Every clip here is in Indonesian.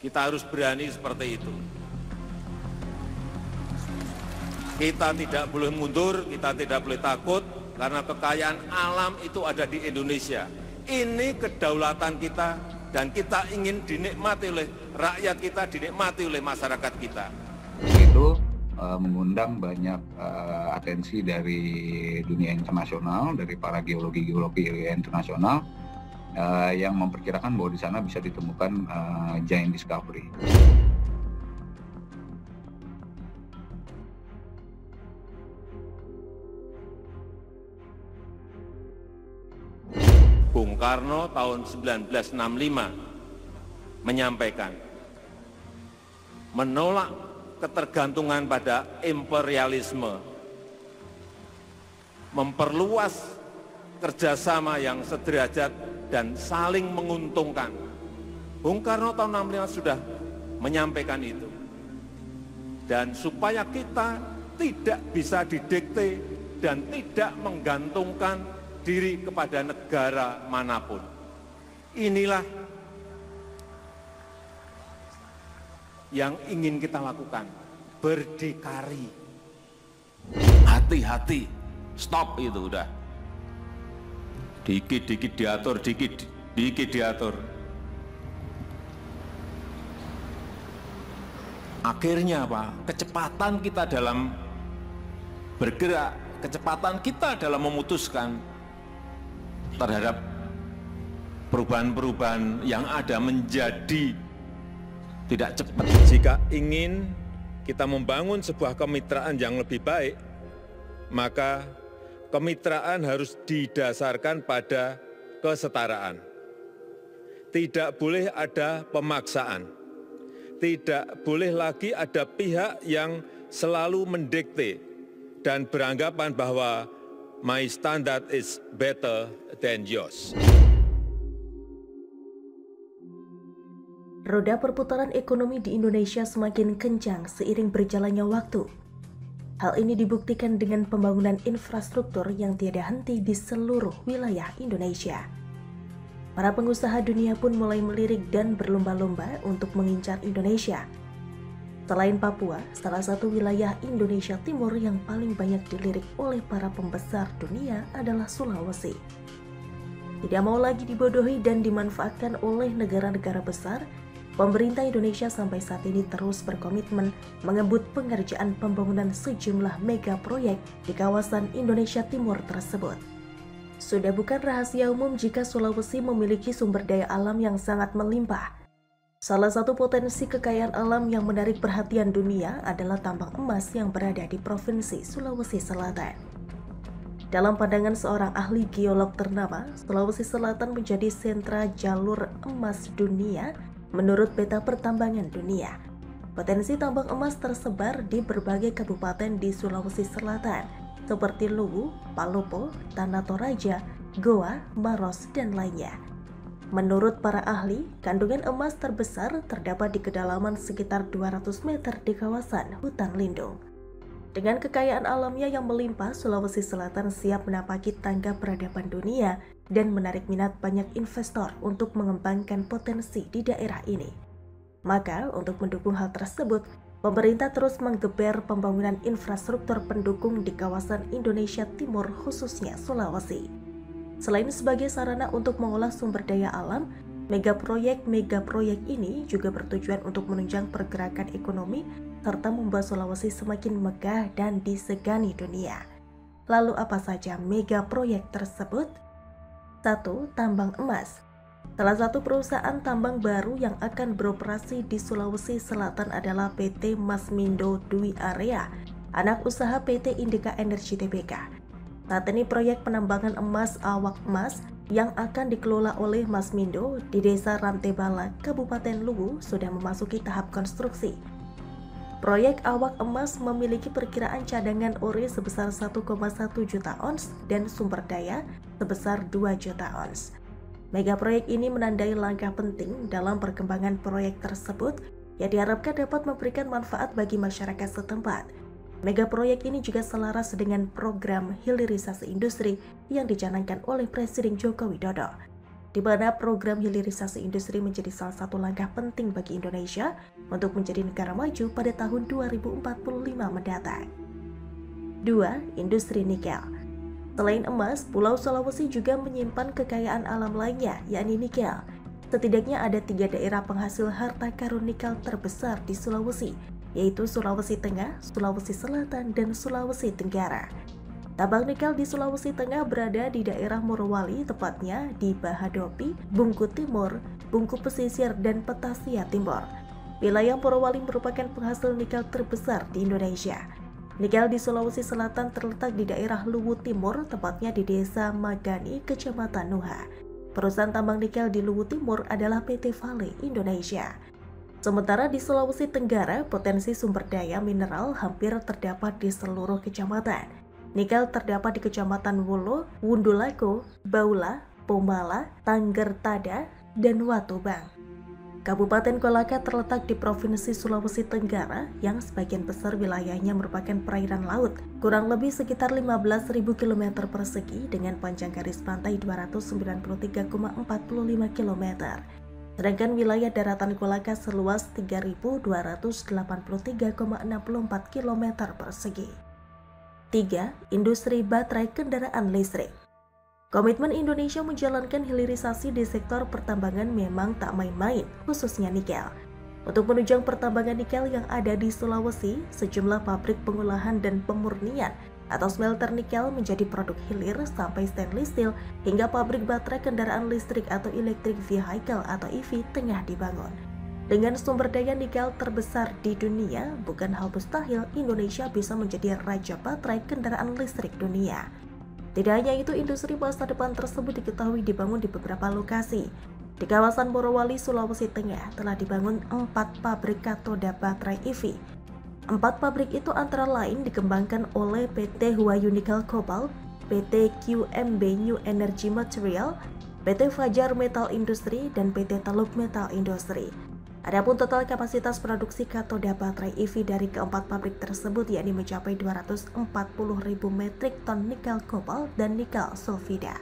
Kita harus berani seperti itu. Kita tidak boleh mundur, kita tidak boleh takut, karena kekayaan alam itu ada di Indonesia. Ini kedaulatan kita, dan kita ingin dinikmati oleh rakyat kita, dinikmati oleh masyarakat kita. Itu mengundang banyak atensi dari dunia internasional, dari para geologi internasional, yang memperkirakan bahwa di sana bisa ditemukan giant discovery. Bung Karno tahun 1965 menyampaikan, menolak ketergantungan pada imperialisme, memperluas kerjasama yang sederajat dan saling menguntungkan. Bung Karno tahun 1965 sudah menyampaikan itu. Dan supaya kita tidak bisa didikte dan tidak menggantungkan diri kepada negara manapun. Inilah yang ingin kita lakukan, berdikari. Hati-hati, stop itu udah. Dikit-dikit diatur, dikit diatur. Akhirnya apa? Kecepatan kita dalam bergerak, kecepatan kita dalam memutuskan terhadap perubahan-perubahan yang ada menjadi tidak cepat. Jika ingin kita membangun sebuah kemitraan yang lebih baik, maka kemitraan harus didasarkan pada kesetaraan. Tidak boleh ada pemaksaan. Tidak boleh lagi ada pihak yang selalu mendikte dan beranggapan bahwa my standard is better than yours. Roda perputaran ekonomi di Indonesia semakin kencang seiring berjalannya waktu. Hal ini dibuktikan dengan pembangunan infrastruktur yang tiada henti di seluruh wilayah Indonesia. Para pengusaha dunia pun mulai melirik dan berlomba-lomba untuk mengincar Indonesia. Selain Papua, salah satu wilayah Indonesia Timur yang paling banyak dilirik oleh para pembesar dunia adalah Sulawesi. Tidak mau lagi dibodohi dan dimanfaatkan oleh negara-negara besar, pemerintah Indonesia sampai saat ini terus berkomitmen mengebut pengerjaan pembangunan sejumlah mega proyek di kawasan Indonesia Timur tersebut. Sudah bukan rahasia umum jika Sulawesi memiliki sumber daya alam yang sangat melimpah. Salah satu potensi kekayaan alam yang menarik perhatian dunia adalah tambang emas yang berada di Provinsi Sulawesi Selatan. Dalam pandangan seorang ahli geolog ternama, Sulawesi Selatan menjadi sentra jalur emas dunia menurut peta pertambangan dunia. Potensi tambang emas tersebar di berbagai kabupaten di Sulawesi Selatan, seperti Luwu, Palopo, Tanah Toraja, Goa, Maros, dan lainnya. Menurut para ahli, kandungan emas terbesar terdapat di kedalaman sekitar 200 meter di kawasan hutan lindung. Dengan kekayaan alamnya yang melimpah, Sulawesi Selatan siap menapaki tangga peradaban dunia dan menarik minat banyak investor untuk mengembangkan potensi di daerah ini. Maka, untuk mendukung hal tersebut, pemerintah terus menggeber pembangunan infrastruktur pendukung di kawasan Indonesia Timur, khususnya Sulawesi. Selain sebagai sarana untuk mengolah sumber daya alam, megaproyek ini juga bertujuan untuk menunjang pergerakan ekonomi serta membuat Sulawesi semakin megah dan disegani dunia. Lalu apa saja megaproyek tersebut? 1. Tambang emas. Salah satu perusahaan tambang baru yang akan beroperasi di Sulawesi Selatan adalah PT Masmindo Dwi Area, anak usaha PT Indika Energi Tbk. Saat ini proyek penambangan emas Awak Emas yang akan dikelola oleh Masmindo di Desa Rantebala, Kabupaten Luwu sudah memasuki tahap konstruksi. Proyek Awak Emas memiliki perkiraan cadangan ore sebesar 1,1 juta ons dan sumber daya sebesar 2 juta ons. Megaproyek ini menandai langkah penting dalam perkembangan proyek tersebut yang diharapkan dapat memberikan manfaat bagi masyarakat setempat. Megaproyek ini juga selaras dengan program hilirisasi industri yang dicanangkan oleh Presiden Joko Widodo. di mana program hilirisasi industri menjadi salah satu langkah penting bagi Indonesia untuk menjadi negara maju pada tahun 2045 mendatang. 2. Industri nikel. Selain emas, Pulau Sulawesi juga menyimpan kekayaan alam lainnya, yakni nikel. Setidaknya ada 3 daerah penghasil harta karun nikel terbesar di Sulawesi, yaitu Sulawesi Tengah, Sulawesi Selatan, dan Sulawesi Tenggara. Tambang nikel di Sulawesi Tengah berada di daerah Morowali, tepatnya di Bahadopi, Bungku Timur, Bungku Pesisir, dan Petasia Timur. Wilayah Morowali merupakan penghasil nikel terbesar di Indonesia. Nikel di Sulawesi Selatan terletak di daerah Luwu Timur, tepatnya di Desa Magani, Kecamatan Nuha. Perusahaan tambang nikel di Luwu Timur adalah PT Vale Indonesia. Sementara di Sulawesi Tenggara, potensi sumber daya mineral hampir terdapat di seluruh kecamatan. Nikel terdapat di Kecamatan Wulo, Wundulako, Baula, Pomala, Tanggertada, dan Watubang. Kabupaten Kolaka terletak di Provinsi Sulawesi Tenggara yang sebagian besar wilayahnya merupakan perairan laut, kurang lebih sekitar 15.000 km persegi dengan panjang garis pantai 293,45 km. Sedangkan wilayah daratan Kolaka seluas 3.283,64 km persegi. 3. Industri baterai kendaraan listrik. Komitmen Indonesia menjalankan hilirisasi di sektor pertambangan memang tak main-main, khususnya nikel. Untuk menunjang pertambangan nikel yang ada di Sulawesi, sejumlah pabrik pengolahan dan pemurnian atau smelter nikel menjadi produk hilir sampai stainless steel hingga pabrik baterai kendaraan listrik atau electric vehicle atau EV tengah dibangun. Dengan sumber daya nikel terbesar di dunia, bukan hal mustahil Indonesia bisa menjadi raja baterai kendaraan listrik dunia. Tidak hanya itu, industri masa depan tersebut diketahui dibangun di beberapa lokasi. Di kawasan Morowali, Sulawesi Tengah telah dibangun 4 pabrik katoda baterai EV. 4 pabrik itu antara lain dikembangkan oleh PT Huayu Nickel Cobalt, PT QMB New Energy Material, PT Fajar Metal Industry, dan PT Teluk Metal Industry. Adapun total kapasitas produksi katoda baterai EV dari keempat pabrik tersebut yakni mencapai 240.000 metrik ton nikel kobalt dan nikel sulfida.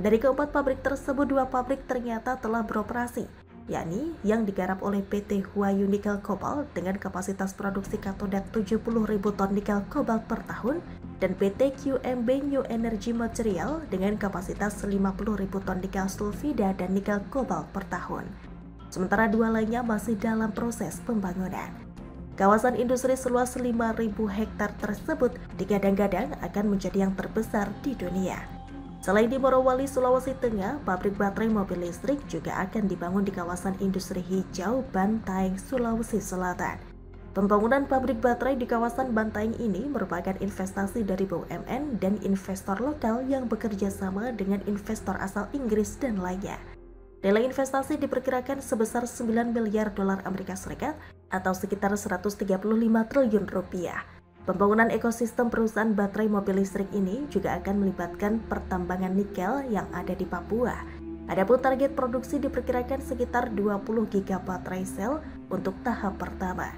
Dari keempat pabrik tersebut, 2 pabrik ternyata telah beroperasi, yakni yang digarap oleh PT Huayu Nickel Cobalt dengan kapasitas produksi katoda 70.000 ton nikel kobalt per tahun dan PT QMB New Energy Material dengan kapasitas 50.000 ton nikel sulfida dan nikel kobalt per tahun. Sementara 2 lainnya masih dalam proses pembangunan. Kawasan industri seluas 5.000 hektar tersebut digadang-gadang akan menjadi yang terbesar di dunia. Selain di Morowali, Sulawesi Tengah, pabrik baterai mobil listrik juga akan dibangun di kawasan industri hijau Bantaeng, Sulawesi Selatan. Pembangunan pabrik baterai di kawasan Bantaeng ini merupakan investasi dari BUMN dan investor lokal yang bekerja sama dengan investor asal Inggris dan lainnya. Nilai investasi diperkirakan sebesar 9 miliar dolar Amerika Serikat atau sekitar 135 triliun rupiah. Pembangunan ekosistem perusahaan baterai mobil listrik ini juga akan melibatkan pertambangan nikel yang ada di Papua. Adapun target produksi diperkirakan sekitar 20 giga baterai sel untuk tahap pertama.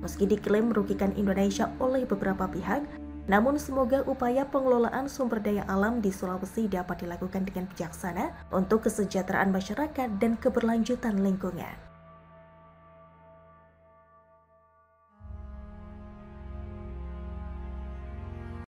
Meski diklaim merugikan Indonesia oleh beberapa pihak, namun semoga upaya pengelolaan sumber daya alam di Sulawesi dapat dilakukan dengan bijaksana untuk kesejahteraan masyarakat dan keberlanjutan lingkungan.